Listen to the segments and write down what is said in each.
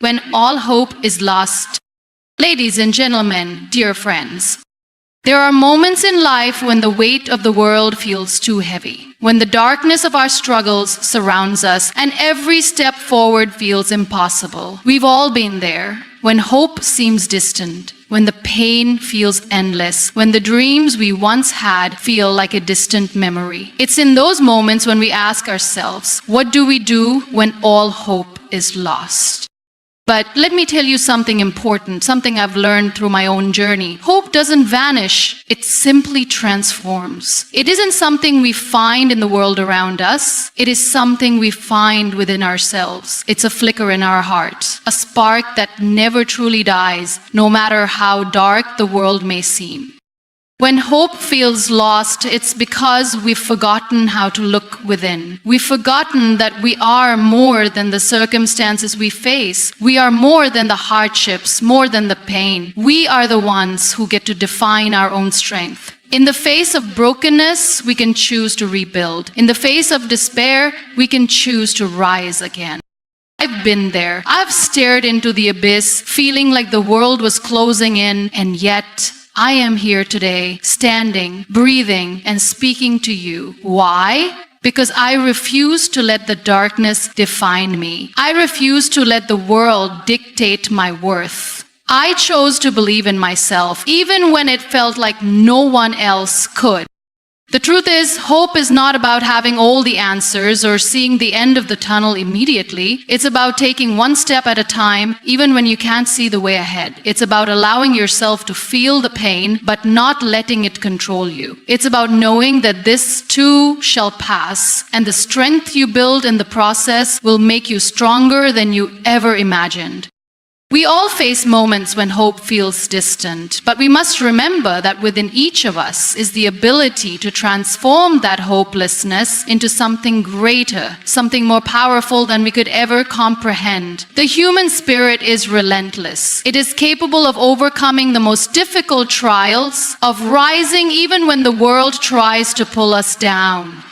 when all hope is lost. Ladies and gentlemen, dear friends, there are moments in life when the weight of the world feels too heavy, when the darkness of our struggles surrounds us and every step forward feels impossible. We've all been there. When hope seems distant, when the pain feels endless, when the dreams we once had feel like a distant memory. It's in those moments when we ask ourselves, what do we do when all hope is lost? But let me tell you something important, something I've learned through my own journey. Hope doesn't vanish, it simply transforms. It isn't something we find in the world around us, it is something we find within ourselves. It's a flicker in our hearts, a spark that never truly dies, no matter how dark the world may seem. When hope feels lost, it's because we've forgotten how to look within. We've forgotten that we are more than the circumstances we face. We are more than the hardships, more than the pain. We are the ones who get to define our own strength. In the face of brokenness, we can choose to rebuild. In the face of despair, we can choose to rise again. I've been there. I've stared into the abyss, feeling like the world was closing in, and yet I am here today, standing, breathing, and speaking to you. Why? Because I refuse to let the darkness define me. I refuse to let the world dictate my worth. I chose to believe in myself, even when it felt like no one else could. The truth is, hope is not about having all the answers or seeing the end of the tunnel immediately. It's about taking one step at a time, even when you can't see the way ahead. It's about allowing yourself to feel the pain, but not letting it control you. It's about knowing that this too shall pass, and the strength you build in the process will make you stronger than you ever imagined. We all face moments when hope feels distant, but we must remember that within each of us is the ability to transform that hopelessness into something greater, something more powerful than we could ever comprehend. The human spirit is relentless. It is capable of overcoming the most difficult trials, of rising even when the world tries to pull us down.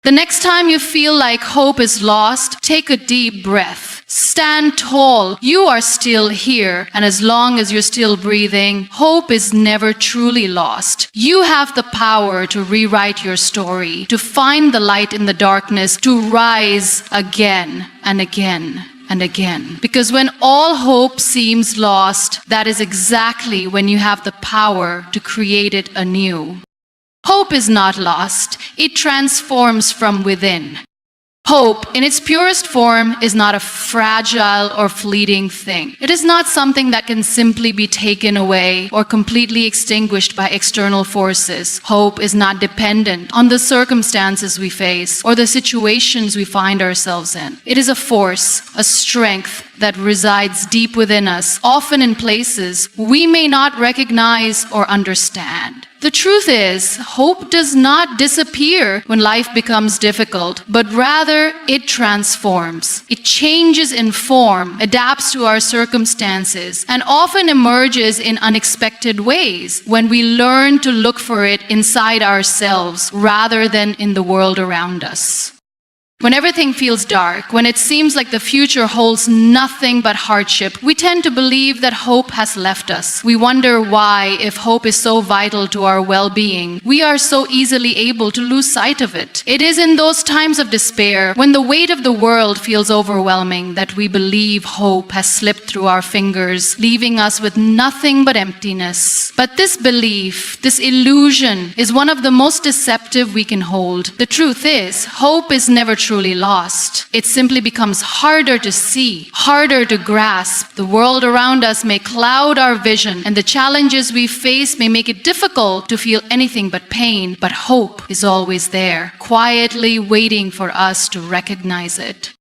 The next time you feel like hope is lost, take a deep breath. Stand tall. You are still here, and as long as you're still breathing, hope is never truly lost. You have the power to rewrite your story, to find the light in the darkness, to rise again and again and again. Because when all hope seems lost, that is exactly when you have the power to create it anew. Hope is not lost. It transforms from within. Hope, in its purest form, is not a fragile or fleeting thing. It is not something that can simply be taken away or completely extinguished by external forces. Hope is not dependent on the circumstances we face or the situations we find ourselves in. It is a force, a strength that resides deep within us, often in places we may not recognize or understand. The truth is, hope does not disappear when life becomes difficult, but rather it transforms. It changes in form, adapts to our circumstances, and often emerges in unexpected ways when we learn to look for it inside ourselves rather than in the world around us. When everything feels dark, when it seems like the future holds nothing but hardship, we tend to believe that hope has left us. We wonder why, if hope is so vital to our well-being, we are so easily able to lose sight of it. It is in those times of despair, when the weight of the world feels overwhelming, that we believe hope has slipped through our fingers, leaving us with nothing but emptiness. But this belief, this illusion, is one of the most deceptive we can hold. The truth is, hope is never truly lost. It simply becomes harder to see, harder to grasp. The world around us may cloud our vision, and the challenges we face may make it difficult to feel anything but pain. But hope is always there, quietly waiting for us to recognize it.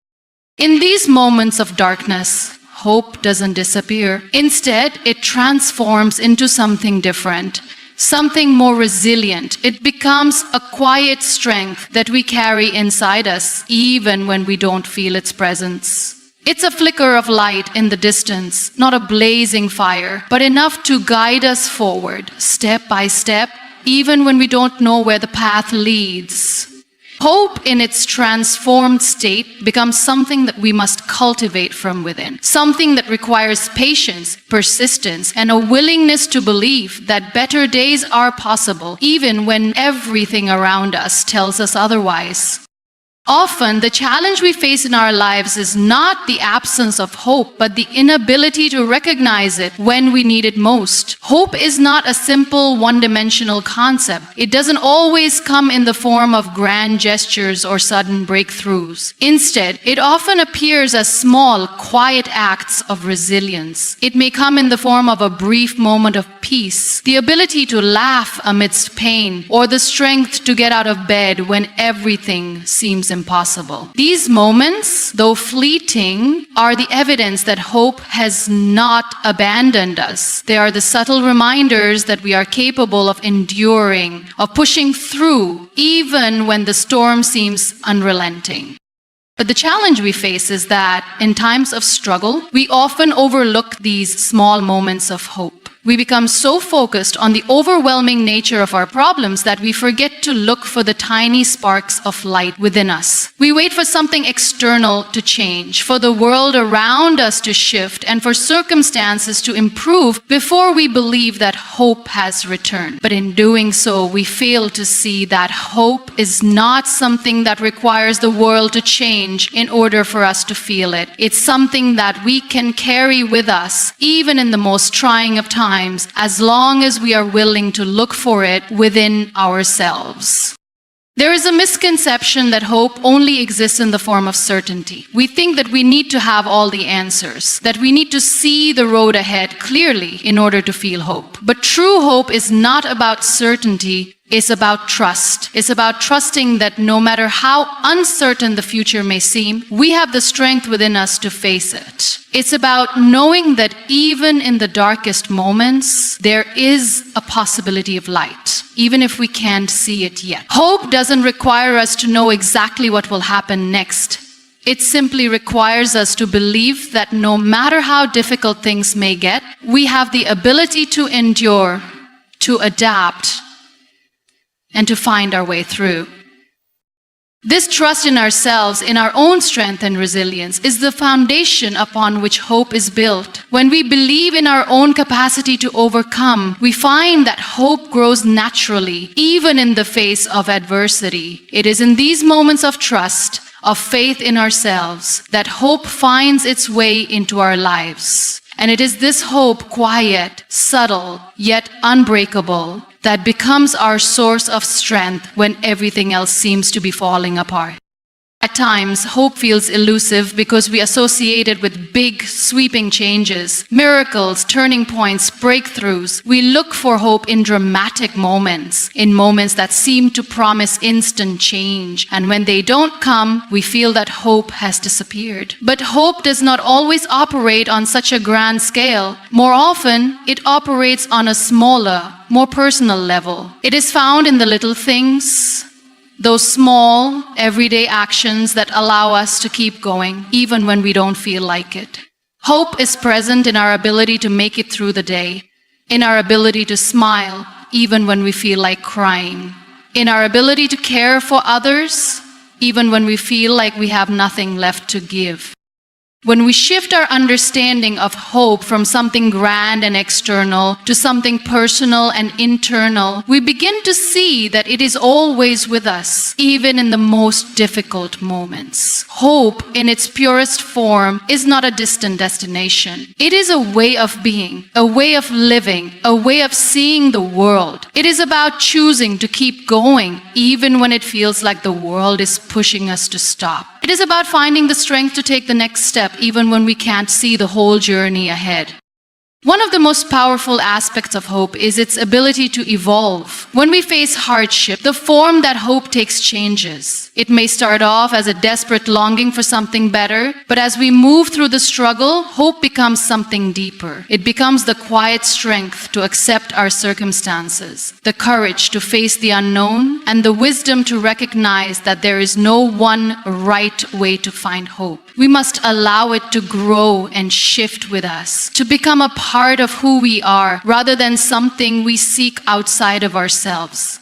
In these moments of darkness, hope doesn't disappear. Instead, it transforms into something different. Something more resilient. It becomes a quiet strength that we carry inside us, even when we don't feel its presence. It's a flicker of light in the distance, not a blazing fire, but enough to guide us forward, step by step, even when we don't know where the path leads. Hope in its transformed state becomes something that we must cultivate from within, something that requires patience, persistence, and a willingness to believe that better days are possible, even when everything around us tells us otherwise. Often, the challenge we face in our lives is not the absence of hope, but the inability to recognize it when we need it most. Hope is not a simple, one-dimensional concept. It doesn't always come in the form of grand gestures or sudden breakthroughs. Instead, it often appears as small, quiet acts of resilience. It may come in the form of a brief moment of peace, the ability to laugh amidst pain, or the strength to get out of bed when everything seems impossible. These moments, though fleeting, are the evidence that hope has not abandoned us. They are the subtle reminders that we are capable of enduring, of pushing through, even when the storm seems unrelenting. But the challenge we face is that in times of struggle, we often overlook these small moments of hope. We become so focused on the overwhelming nature of our problems that we forget to look for the tiny sparks of light within us. We wait for something external to change, for the world around us to shift, and for circumstances to improve before we believe that hope has returned. But in doing so, we fail to see that hope is not something that requires the world to change in order for us to feel it. It's something that we can carry with us, even in the most trying of times, as long as we are willing to look for it within ourselves. There is a misconception that hope only exists in the form of certainty. We think that we need to have all the answers, that we need to see the road ahead clearly in order to feel hope. But true hope is not about certainty. It's about trust. It's about trusting that no matter how uncertain the future may seem, we have the strength within us to face it. It's about knowing that even in the darkest moments, there is a possibility of light, even if we can't see it yet. Hope doesn't require us to know exactly what will happen next. It simply requires us to believe that no matter how difficult things may get, we have the ability to endure, to adapt, and to find our way through. This trust in ourselves, in our own strength and resilience, is the foundation upon which hope is built. When we believe in our own capacity to overcome, we find that hope grows naturally, even in the face of adversity. It is in these moments of trust, of faith in ourselves, that hope finds its way into our lives. And it is this hope, quiet, subtle, yet unbreakable, that becomes our source of strength when everything else seems to be falling apart. At times, hope feels elusive because we associate it with big, sweeping changes, miracles, turning points, breakthroughs. We look for hope in dramatic moments, in moments that seem to promise instant change. And when they don't come, we feel that hope has disappeared. But hope does not always operate on such a grand scale. More often, it operates on a smaller, more personal level. It is found in the little things, those small, everyday actions that allow us to keep going, even when we don't feel like it. Hope is present in our ability to make it through the day, in our ability to smile, even when we feel like crying, in our ability to care for others, even when we feel like we have nothing left to give. When we shift our understanding of hope from something grand and external to something personal and internal, we begin to see that it is always with us, even in the most difficult moments. Hope, in its purest form, is not a distant destination. It is a way of being, a way of living, a way of seeing the world. It is about choosing to keep going, even when it feels like the world is pushing us to stop. It is about finding the strength to take the next step, even when we can't see the whole journey ahead. One of the most powerful aspects of hope is its ability to evolve. When we face hardship, the form that hope takes changes. It may start off as a desperate longing for something better, but as we move through the struggle, hope becomes something deeper. It becomes the quiet strength to accept our circumstances, the courage to face the unknown, and the wisdom to recognize that there is no one right way to find hope. We must allow it to grow and shift with us, to become a part of who we are rather than something we seek outside of ourselves.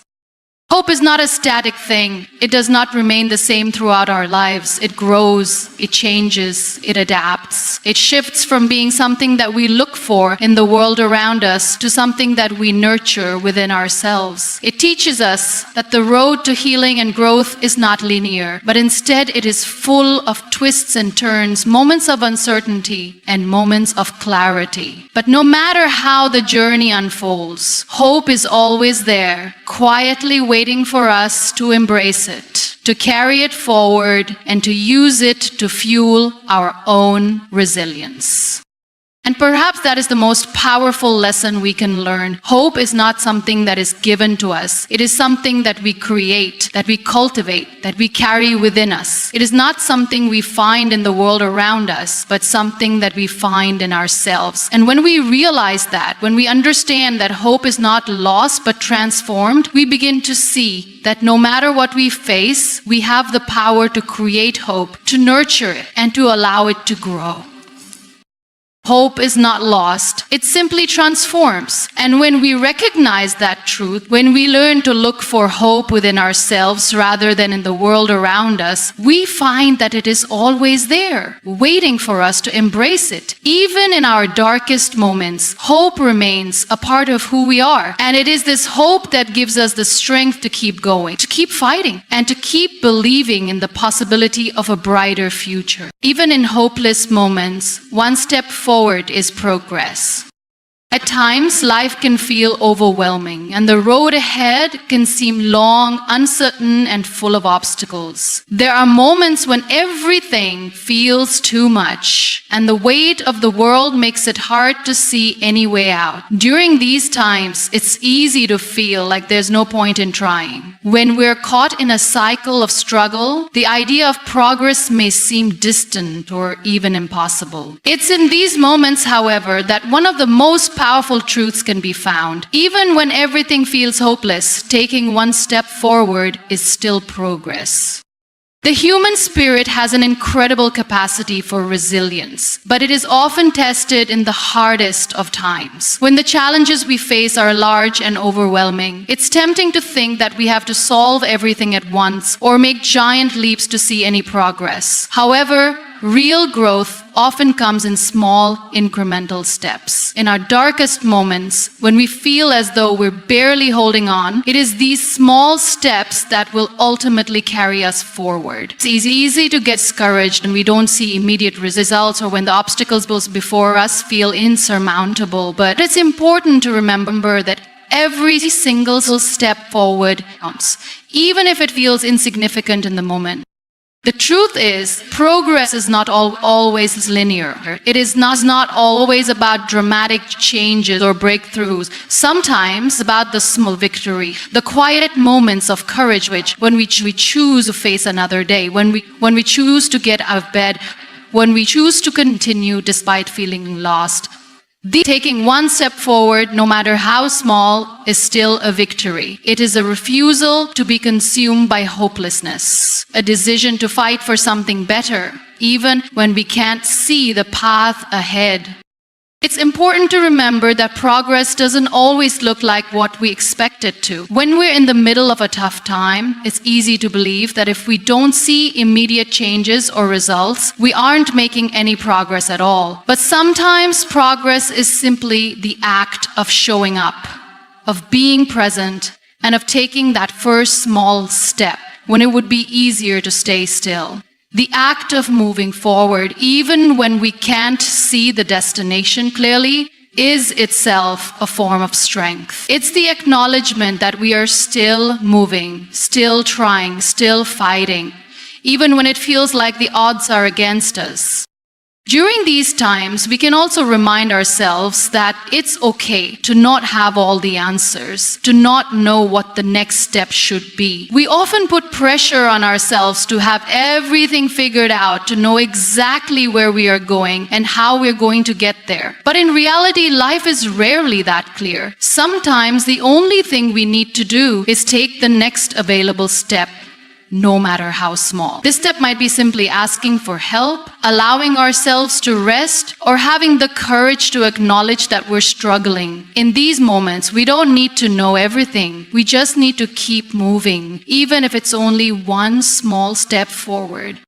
Hope is not a static thing. It does not remain the same throughout our lives. It grows, it changes, it adapts. It shifts from being something that we look for in the world around us to something that we nurture within ourselves. It teaches us that the road to healing and growth is not linear, but instead it is full of twists and turns, moments of uncertainty and moments of clarity. But no matter how the journey unfolds, hope is always there, quietly waiting for us to embrace it, to carry it forward, and to use it to fuel our own resilience. And perhaps that is the most powerful lesson we can learn. Hope is not something that is given to us. It is something that we create, that we cultivate, that we carry within us. It is not something we find in the world around us, but something that we find in ourselves. And when we realize that, when we understand that hope is not lost but transformed, we begin to see that no matter what we face, we have the power to create hope, to nurture it, and to allow it to grow. Hope is not lost. It simply transforms. And when we recognize that truth, when we learn to look for hope within ourselves rather than in the world around us, we find that it is always there, waiting for us to embrace it. Even in our darkest moments, hope remains a part of who we are. And it is this hope that gives us the strength to keep going, to keep fighting, and to keep believing in the possibility of a brighter future. Even in hopeless moments, one step forward is progress. At times, life can feel overwhelming, and the road ahead can seem long, uncertain, and full of obstacles. There are moments when everything feels too much, and the weight of the world makes it hard to see any way out. During these times, it's easy to feel like there's no point in trying. When we're caught in a cycle of struggle, the idea of progress may seem distant or even impossible. It's in these moments, however, that one of the most powerful truths can be found. Even when everything feels hopeless, taking one step forward is still progress. The human spirit has an incredible capacity for resilience, but it is often tested in the hardest of times. When the challenges we face are large and overwhelming, it's tempting to think that we have to solve everything at once or make giant leaps to see any progress. However, real growth often comes in small, incremental steps. In our darkest moments, when we feel as though we're barely holding on, it is these small steps that will ultimately carry us forward. It's easy to get discouraged when we don't see immediate results or when the obstacles before us feel insurmountable. But it's important to remember that every single step forward counts, even if it feels insignificant in the moment. The truth is, progress is not always linear. It is not always about dramatic changes or breakthroughs. Sometimes about the small victory, the quiet moments of courage when we choose to face another day, when we choose to get out of bed, when we choose to continue despite feeling lost. Taking one step forward, no matter how small, is still a victory. It is a refusal to be consumed by hopelessness, a decision to fight for something better, even when we can't see the path ahead. It's important to remember that progress doesn't always look like what we expect it to. When we're in the middle of a tough time, it's easy to believe that if we don't see immediate changes or results, we aren't making any progress at all. But sometimes progress is simply the act of showing up, of being present, and of taking that first small step when it would be easier to stay still. The act of moving forward, even when we can't see the destination clearly, is itself a form of strength. It's the acknowledgement that we are still moving, still trying, still fighting, even when it feels like the odds are against us. During these times, we can also remind ourselves that it's okay to not have all the answers, to not know what the next step should be. We often put pressure on ourselves to have everything figured out, to know exactly where we are going and how we're going to get there. But in reality, life is rarely that clear. Sometimes the only thing we need to do is take the next available step. no matter how small. This step might be simply asking for help, allowing ourselves to rest, or having the courage to acknowledge that we're struggling. In these moments, we don't need to know everything. We just need to keep moving, even if it's only one small step forward.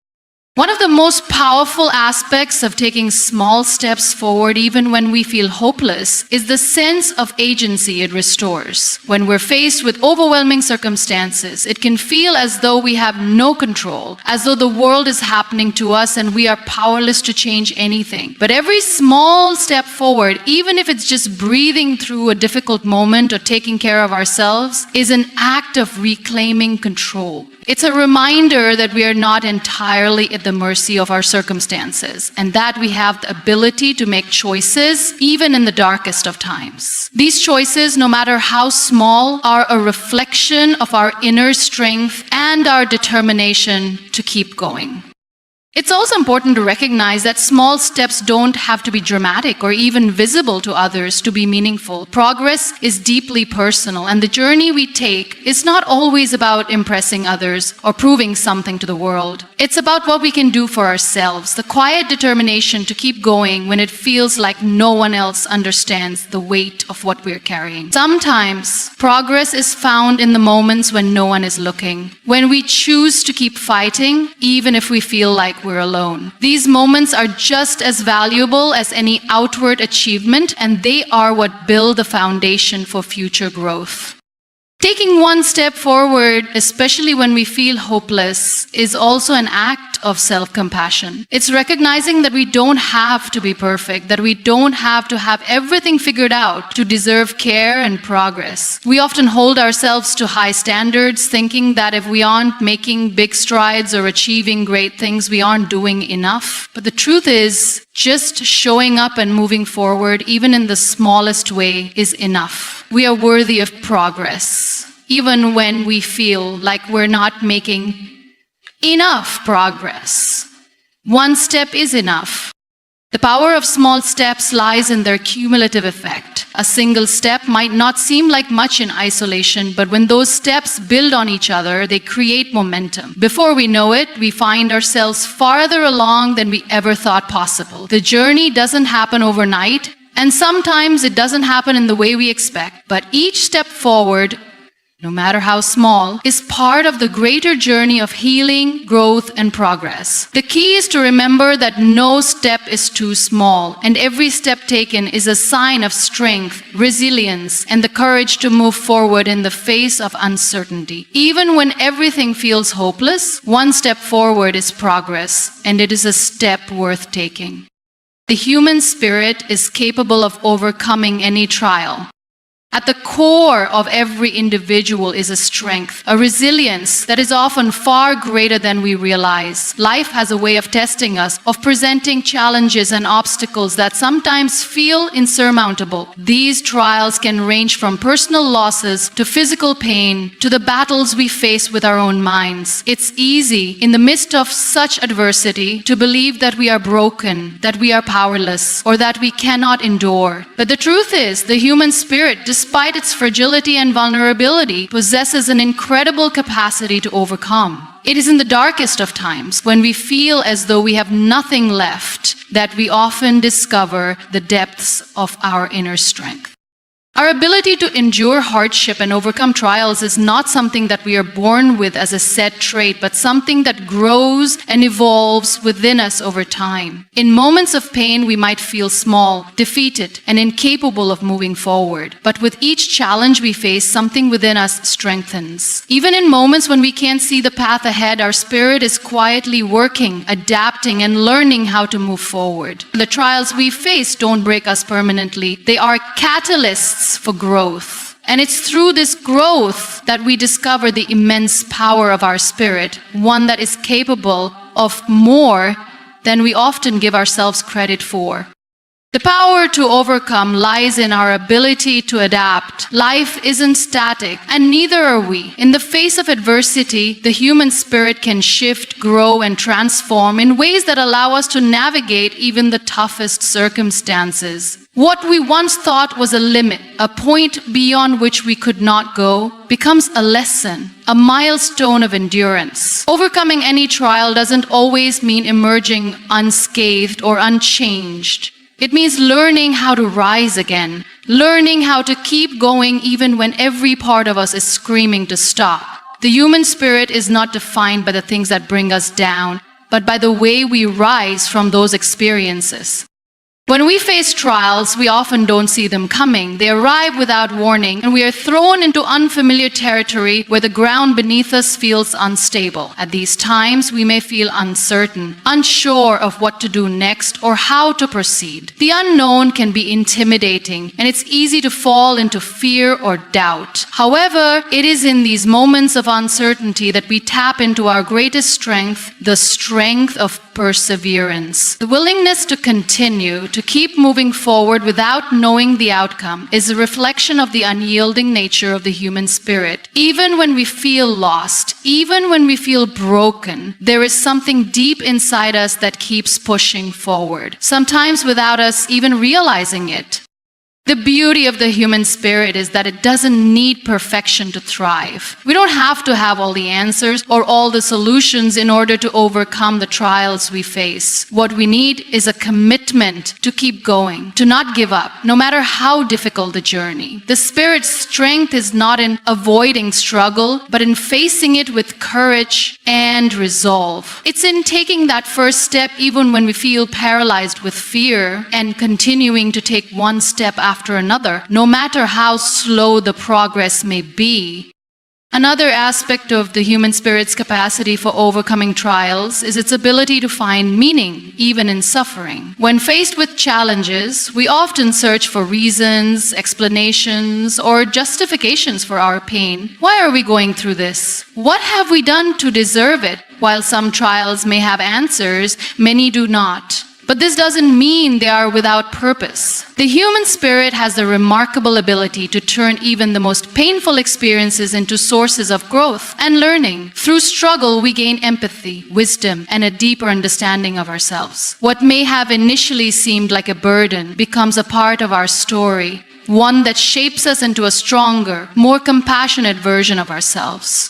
One of the most powerful aspects of taking small steps forward, even when we feel hopeless, is the sense of agency it restores. When we're faced with overwhelming circumstances, it can feel as though we have no control, as though the world is happening to us and we are powerless to change anything. But every small step forward, even if it's just breathing through a difficult moment or taking care of ourselves, is an act of reclaiming control. It's a reminder that we are not entirely at the mercy of our circumstances, and that we have the ability to make choices even in the darkest of times. These choices, no matter how small, are a reflection of our inner strength and our determination to keep going. It's also important to recognize that small steps don't have to be dramatic or even visible to others to be meaningful. Progress is deeply personal, and the journey we take is not always about impressing others or proving something to the world. It's about what we can do for ourselves, the quiet determination to keep going when it feels like no one else understands the weight of what we're carrying. Sometimes, progress is found in the moments when no one is looking, when we choose to keep fighting, even if we feel like we're alone. These moments are just as valuable as any outward achievement, and they are what build the foundation for future growth. Taking one step forward, especially when we feel hopeless, is also an act of self-compassion. It's recognizing that we don't have to be perfect, that we don't have to have everything figured out to deserve care and progress. We often hold ourselves to high standards, thinking that if we aren't making big strides or achieving great things, we aren't doing enough. But the truth is, just showing up and moving forward, even in the smallest way, is enough. We are worthy of progress, even when we feel like we're not making enough progress. One step is enough. The power of small steps lies in their cumulative effect. A single step might not seem like much in isolation, but when those steps build on each other, they create momentum. Before we know it, we find ourselves farther along than we ever thought possible. The journey doesn't happen overnight, and sometimes it doesn't happen in the way we expect, but each step forward, no matter how small, is part of the greater journey of healing, growth, and progress. The key is to remember that no step is too small, and every step taken is a sign of strength, resilience, and the courage to move forward in the face of uncertainty. Even when everything feels hopeless, one step forward is progress, and it is a step worth taking. The human spirit is capable of overcoming any trial. At the core of every individual is a strength, a resilience that is often far greater than we realize. Life has a way of testing us, of presenting challenges and obstacles that sometimes feel insurmountable. These trials can range from personal losses to physical pain to the battles we face with our own minds. It's easy, in the midst of such adversity, to believe that we are broken, that we are powerless, or that we cannot endure. But the truth is, the human spirit, despite its fragility and vulnerability, possesses an incredible capacity to overcome. It is in the darkest of times, when we feel as though we have nothing left, that we often discover the depths of our inner strength. Our ability to endure hardship and overcome trials is not something that we are born with as a set trait, but something that grows and evolves within us over time. In moments of pain, we might feel small, defeated, and incapable of moving forward. But with each challenge we face, something within us strengthens. Even in moments when we can't see the path ahead, our spirit is quietly working, adapting, and learning how to move forward. The trials we face don't break us permanently. They are catalysts for growth. And it's through this growth that we discover the immense power of our spirit, one that is capable of more than we often give ourselves credit for. The power to overcome lies in our ability to adapt. Life isn't static, and neither are we. In the face of adversity, the human spirit can shift, grow, and transform in ways that allow us to navigate even the toughest circumstances. What we once thought was a limit, a point beyond which we could not go, becomes a lesson a milestone of endurance. Overcoming any trial doesn't always mean emerging unscathed or unchanged. It means learning how to rise again, learning how to keep going even when every part of us is screaming to stop. The human spirit is not defined by the things that bring us down, but by the way we rise from those experiences. When we face trials, we often don't see them coming. They arrive without warning, and we are thrown into unfamiliar territory where the ground beneath us feels unstable. At these times, we may feel uncertain, unsure of what to do next or how to proceed. The unknown can be intimidating, and it's easy to fall into fear or doubt. However, it is in these moments of uncertainty that we tap into our greatest strength, the strength of perseverance. The willingness to continue, to keep moving forward without knowing the outcome, is a reflection of the unyielding nature of the human spirit. Even when we feel lost, even when we feel broken, there is something deep inside us that keeps pushing forward, sometimes without us even realizing it. The beauty of the human spirit is that it doesn't need perfection to thrive. We don't have to have all the answers or all the solutions in order to overcome the trials we face. What we need is a commitment to keep going, to not give up, no matter how difficult the journey. The spirit's strength is not in avoiding struggle, but in facing it with courage and resolve. It's in taking that first step even when we feel paralyzed with fear and continuing to take one step after another, no matter how slow the progress may be. Another aspect of the human spirit's capacity for overcoming trials is its ability to find meaning, even in suffering. When faced with challenges, we often search for reasons, explanations, or justifications for our pain. Why are we going through this? What have we done to deserve it? While some trials may have answers, many do not. But this doesn't mean they are without purpose. The human spirit has the remarkable ability to turn even the most painful experiences into sources of growth and learning. Through struggle, we gain empathy, wisdom, and a deeper understanding of ourselves. What may have initially seemed like a burden becomes a part of our story, one that shapes us into a stronger, more compassionate version of ourselves.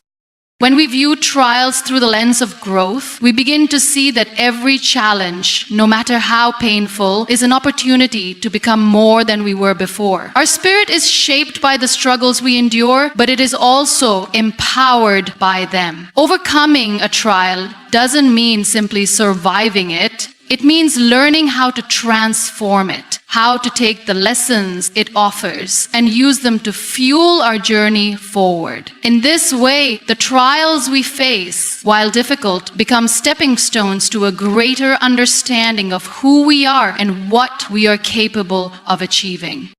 When we view trials through the lens of growth, we begin to see that every challenge, no matter how painful, is an opportunity to become more than we were before. Our spirit is shaped by the struggles we endure, but it is also empowered by them. Overcoming a trial doesn't mean simply surviving it. It means learning how to transform it, how to take the lessons it offers and use them to fuel our journey forward. In this way, the trials we face, while difficult, become stepping stones to a greater understanding of who we are and what we are capable of achieving.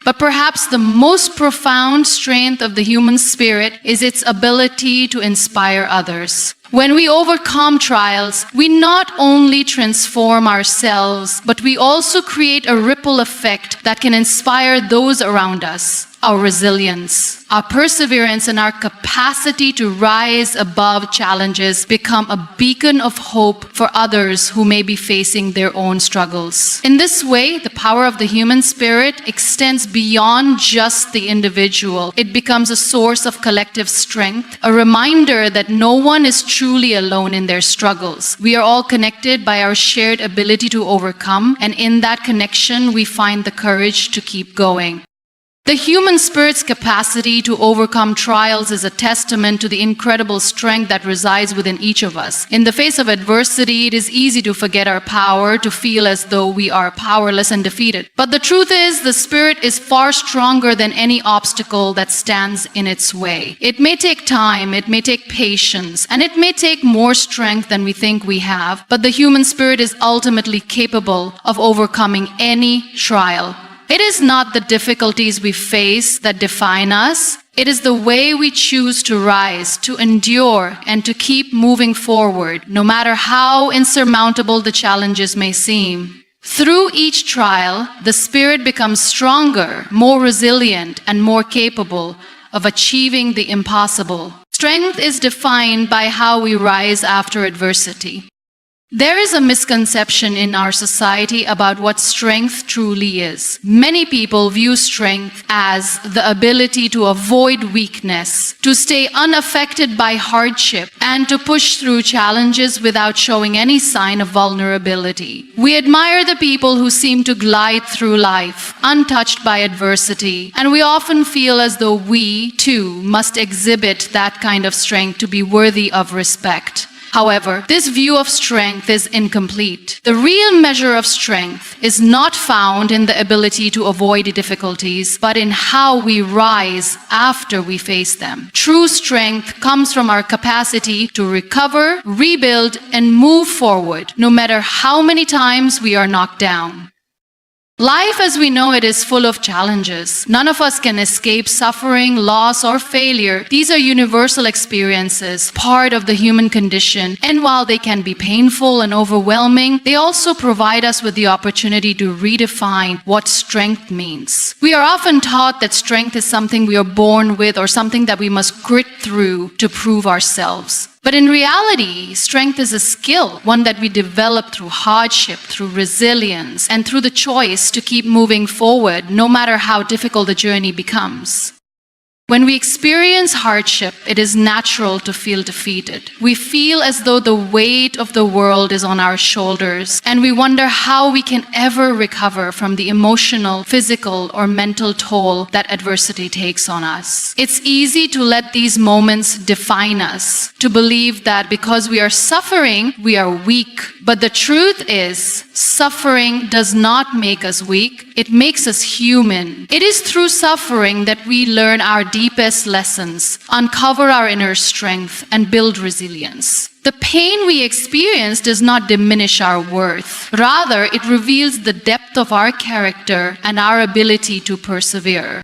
But perhaps the most profound strength of the human spirit is its ability to inspire others. When we overcome trials, we not only transform ourselves, but we also create a ripple effect that can inspire those around us. Our resilience, our perseverance, and our capacity to rise above challenges become a beacon of hope for others who may be facing their own struggles. In this way, the power of the human spirit extends beyond just the individual. It becomes a source of collective strength, a reminder that no one is truly alone in their struggles. We are all connected by our shared ability to overcome, and in that connection, we find the courage to keep going. The human spirit's capacity to overcome trials is a testament to the incredible strength that resides within each of us. In the face of adversity, it is easy to forget our power, to feel as though we are powerless and defeated. But the truth is, the spirit is far stronger than any obstacle that stands in its way. It may take time, it may take patience, and it may take more strength than we think we have, but the human spirit is ultimately capable of overcoming any trial. It is not the difficulties we face that define us. It is the way we choose to rise, to endure, and to keep moving forward, no matter how insurmountable the challenges may seem. Through each trial, the spirit becomes stronger, more resilient, and more capable of achieving the impossible. Strength is defined by how we rise after adversity. There is a misconception in our society about what strength truly is. Many people view strength as the ability to avoid weakness, to stay unaffected by hardship, and to push through challenges without showing any sign of vulnerability. We admire the people who seem to glide through life, untouched by adversity, and we often feel as though we, too, must exhibit that kind of strength to be worthy of respect. However, this view of strength is incomplete. The real measure of strength is not found in the ability to avoid difficulties, but in how we rise after we face them. True strength comes from our capacity to recover, rebuild, and move forward, no matter how many times we are knocked down. Life as we know it is full of challenges. None of us can escape suffering, loss, or failure. These are universal experiences, part of the human condition. And while they can be painful and overwhelming, they also provide us with the opportunity to redefine what strength means. We are often taught that strength is something we are born with or something that we must grit through to prove ourselves. But in reality, strength is a skill, one that we develop through hardship, through resilience, and through the choice to keep moving forward, no matter how difficult the journey becomes. When we experience hardship, it is natural to feel defeated. We feel as though the weight of the world is on our shoulders, and we wonder how we can ever recover from the emotional, physical, or mental toll that adversity takes on us. It's easy to let these moments define us, to believe that because we are suffering, we are weak. But the truth is, suffering does not make us weak. It makes us human. It is through suffering that we learn our deepest lessons, uncover our inner strength, and build resilience. The pain we experience does not diminish our worth. Rather, it reveals the depth of our character and our ability to persevere.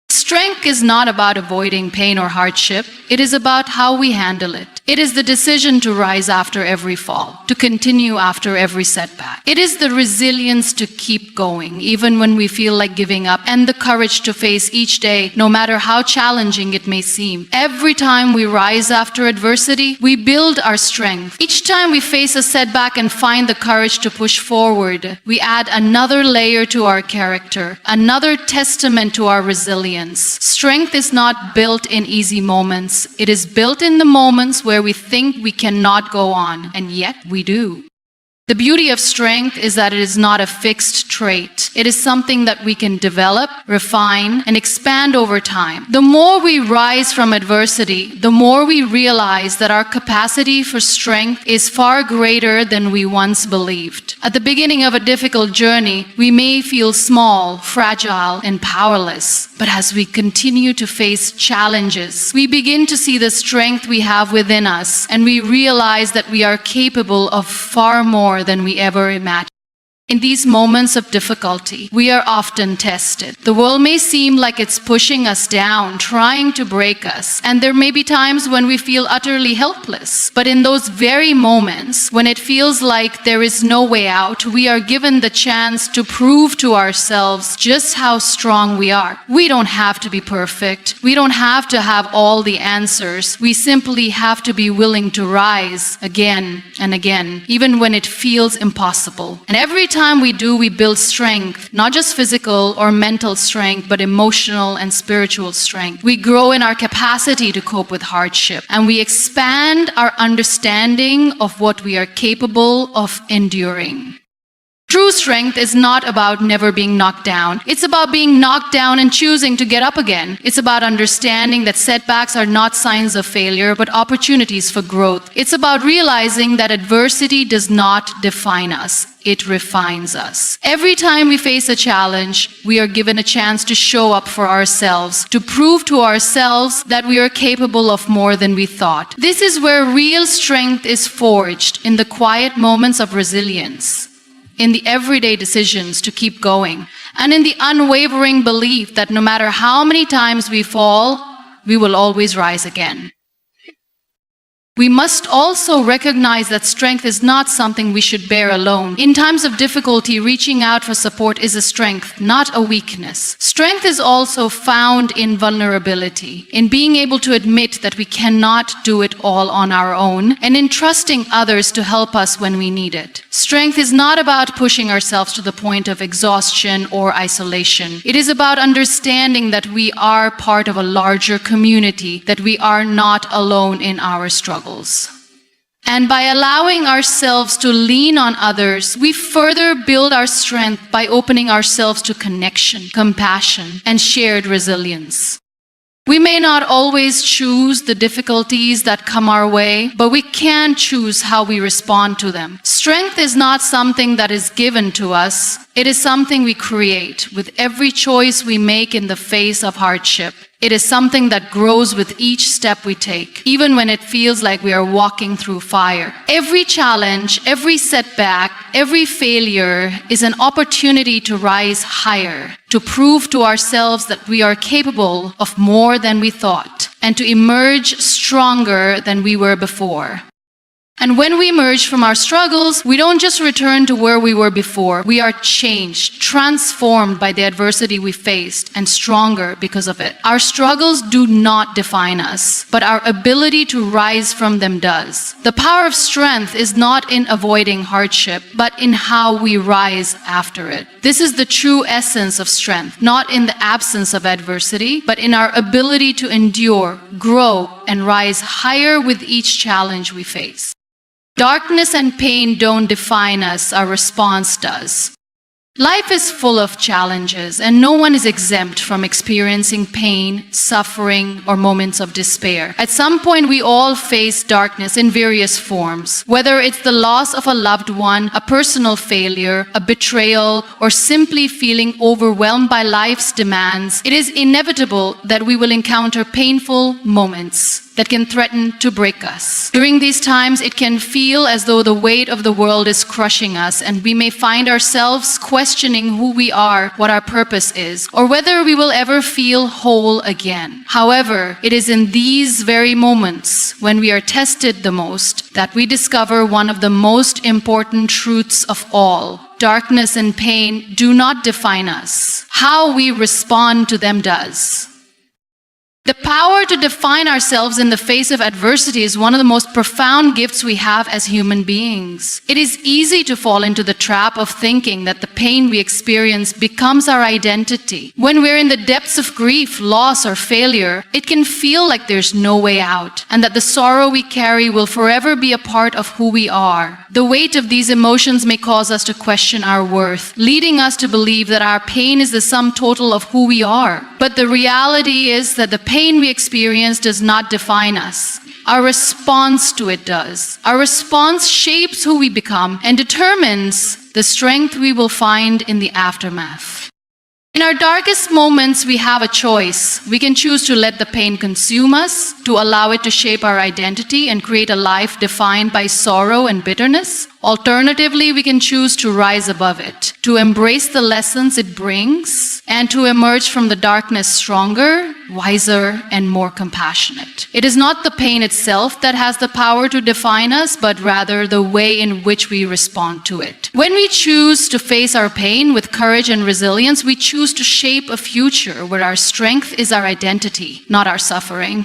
Strength is not about avoiding pain or hardship. It is about how we handle it. It is the decision to rise after every fall, to continue after every setback. It is the resilience to keep going, even when we feel like giving up, and the courage to face each day, no matter how challenging it may seem. Every time we rise after adversity, we build our strength. Each time we face a setback and find the courage to push forward, we add another layer to our character, another testament to our resilience. Strength is not built in easy moments. It is built in the moments where we think we cannot go on, and yet we do. The beauty of strength is that it is not a fixed trait. It is something that we can develop, refine, and expand over time. The more we rise from adversity, the more we realize that our capacity for strength is far greater than we once believed. At the beginning of a difficult journey, we may feel small, fragile, and powerless. But as we continue to face challenges, we begin to see the strength we have within us, and we realize that we are capable of far more than we ever imagined. In these moments of difficulty, we are often tested. The world may seem like it's pushing us down, trying to break us, and there may be times when we feel utterly helpless. But in those very moments, when it feels like there is no way out, we are given the chance to prove to ourselves just how strong we are. We don't have to be perfect. We don't have to have all the answers. We simply have to be willing to rise again and again, even when it feels impossible. And every time we do, we build strength, not just physical or mental strength, but emotional and spiritual strength. We grow in our capacity to cope with hardship, and we expand our understanding of what we are capable of enduring. True strength is not about never being knocked down. It's about being knocked down and choosing to get up again. It's about understanding that setbacks are not signs of failure, but opportunities for growth. It's about realizing that adversity does not define us. It refines us. Every time we face a challenge, we are given a chance to show up for ourselves, to prove to ourselves that we are capable of more than we thought. This is where real strength is forged, in the quiet moments of resilience, in the everyday decisions to keep going, and in the unwavering belief that no matter how many times we fall, we will always rise again. We must also recognize that strength is not something we should bear alone. In times of difficulty, reaching out for support is a strength, not a weakness. Strength is also found in vulnerability, in being able to admit that we cannot do it all on our own, and in trusting others to help us when we need it. Strength is not about pushing ourselves to the point of exhaustion or isolation. It is about understanding that we are part of a larger community, that we are not alone in our struggle. And by allowing ourselves to lean on others, we further build our strength by opening ourselves to connection, compassion, and shared resilience. We may not always choose the difficulties that come our way, but we can choose how we respond to them. Strength is not something that is given to us. It is something we create with every choice we make in the face of hardship. It is something that grows with each step we take, even when it feels like we are walking through fire. Every challenge, every setback, every failure is an opportunity to rise higher, to prove to ourselves that we are capable of more than we thought, and to emerge stronger than we were before. And when we emerge from our struggles, we don't just return to where we were before. We are changed, transformed by the adversity we faced, and stronger because of it. Our struggles do not define us, but our ability to rise from them does. The power of strength is not in avoiding hardship, but in how we rise after it. This is the true essence of strength, not in the absence of adversity, but in our ability to endure, grow, and rise higher with each challenge we face. Darkness and pain don't define us, our response does. Life is full of challenges, and no one is exempt from experiencing pain, suffering, or moments of despair. At some point, we all face darkness in various forms, whether it's the loss of a loved one, a personal failure, a betrayal, or simply feeling overwhelmed by life's demands. It is inevitable that we will encounter painful moments that can threaten to break us. During these times, it can feel as though the weight of the world is crushing us, and we may find ourselves questioning who we are, what our purpose is, or whether we will ever feel whole again. However, it is in these very moments, when we are tested the most, that we discover one of the most important truths of all. Darkness and pain do not define us. How we respond to them does. The power to define ourselves in the face of adversity is one of the most profound gifts we have as human beings. It is easy to fall into the trap of thinking that the pain we experience becomes our identity. When we're in the depths of grief, loss, or failure, it can feel like there's no way out, and that the sorrow we carry will forever be a part of who we are. The weight of these emotions may cause us to question our worth, leading us to believe that our pain is the sum total of who we are. But the reality is that the pain we experience does not define us. Our response to it does. Our response shapes who we become and determines the strength we will find in the aftermath. In our darkest moments, we have a choice. We can choose to let the pain consume us, to allow it to shape our identity and create a life defined by sorrow and bitterness. Alternatively, we can choose to rise above it, to embrace the lessons it brings, and to emerge from the darkness stronger, wiser, and more compassionate. It is not the pain itself that has the power to define us, but rather the way in which we respond to it. When we choose to face our pain with courage and resilience, we choose to shape a future where our strength is our identity, not our suffering.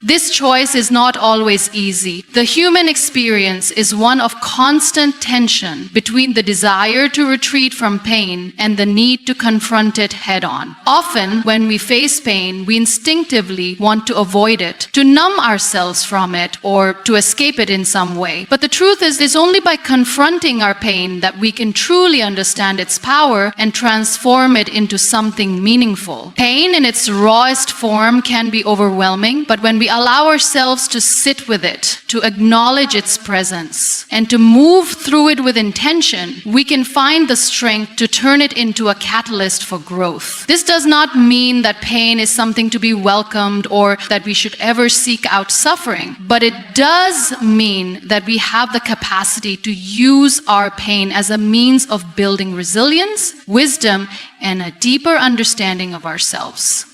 This choice is not always easy. The human experience is one of constant tension between the desire to retreat from pain and the need to confront it head-on. Often, when we face pain, we instinctively want to avoid it, to numb ourselves from it, or to escape it in some way. But the truth is, it's only by confronting our pain that we can truly understand its power and transform it into something meaningful. Pain in its rawest form can be overwhelming, but when we allow ourselves to sit with it, to acknowledge its presence, and to move through it with intention, we can find the strength to turn it into a catalyst for growth. This does not mean that pain is something to be welcomed or that we should ever seek out suffering, but it does mean that we have the capacity to use our pain as a means of building resilience, wisdom, and a deeper understanding of ourselves.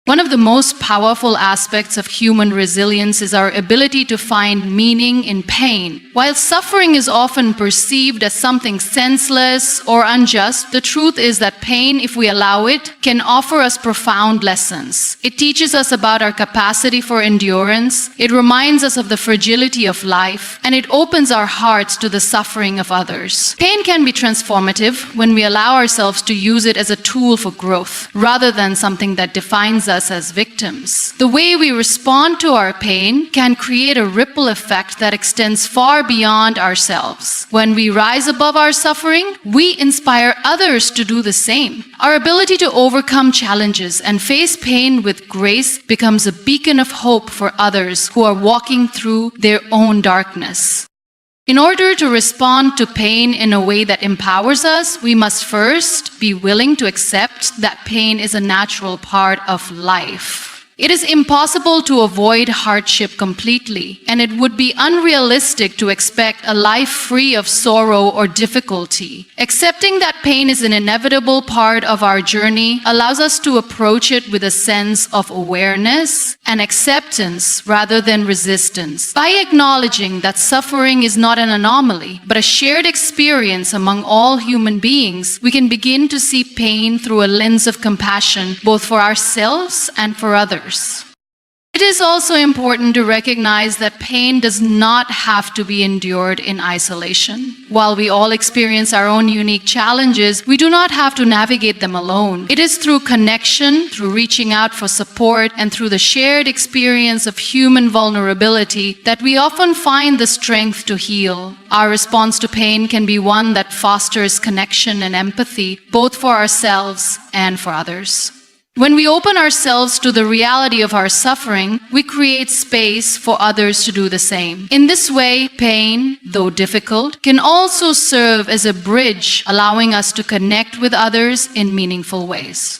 One of the most powerful aspects of human resilience is our ability to find meaning in pain. While suffering is often perceived as something senseless or unjust, the truth is that pain, if we allow it, can offer us profound lessons. It teaches us about our capacity for endurance, it reminds us of the fragility of life, and it opens our hearts to the suffering of others. Pain can be transformative when we allow ourselves to use it as a tool for growth, rather than something that defines us as victims. The way we respond to our pain can create a ripple effect that extends far beyond ourselves. When we rise above our suffering, we inspire others to do the same. Our ability to overcome challenges and face pain with grace becomes a beacon of hope for others who are walking through their own darkness. In order to respond to pain in a way that empowers us, we must first be willing to accept that pain is a natural part of life. It is impossible to avoid hardship completely, and it would be unrealistic to expect a life free of sorrow or difficulty. Accepting that pain is an inevitable part of our journey allows us to approach it with a sense of awareness and acceptance rather than resistance. By acknowledging that suffering is not an anomaly, but a shared experience among all human beings, we can begin to see pain through a lens of compassion, both for ourselves and for others. It is also important to recognize that pain does not have to be endured in isolation. While we all experience our own unique challenges, we do not have to navigate them alone. It is through connection, through reaching out for support, and through the shared experience of human vulnerability that we often find the strength to heal. Our response to pain can be one that fosters connection and empathy, both for ourselves and for others. When we open ourselves to the reality of our suffering, we create space for others to do the same. In this way, pain, though difficult, can also serve as a bridge, allowing us to connect with others in meaningful ways.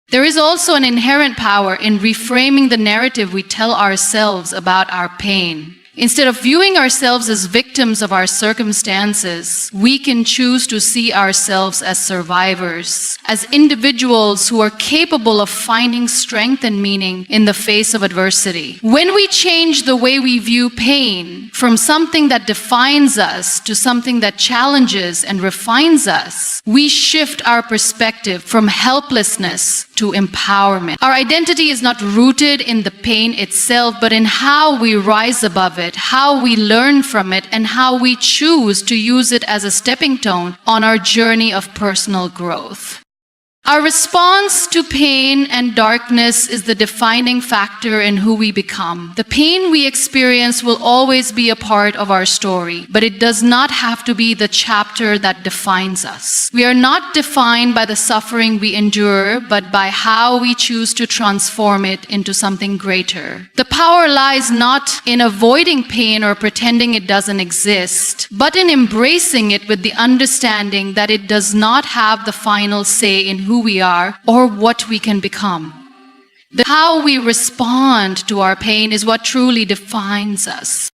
There is also an inherent power in reframing the narrative we tell ourselves about our pain. Instead of viewing ourselves as victims of our circumstances, we can choose to see ourselves as survivors, as individuals who are capable of finding strength and meaning in the face of adversity. When we change the way we view pain from something that defines us to something that challenges and refines us, we shift our perspective from helplessness to empowerment. Our identity is not rooted in the pain itself, but in how we rise above it, how we learn from it, and how we choose to use it as a stepping stone on our journey of personal growth. Our response to pain and darkness is the defining factor in who we become. The pain we experience will always be a part of our story, but it does not have to be the chapter that defines us. We are not defined by the suffering we endure, but by how we choose to transform it into something greater. The power lies not in avoiding pain or pretending it doesn't exist, but in embracing it with the understanding that it does not have the final say in who we are or what we can become. How we respond to our pain is what truly defines us.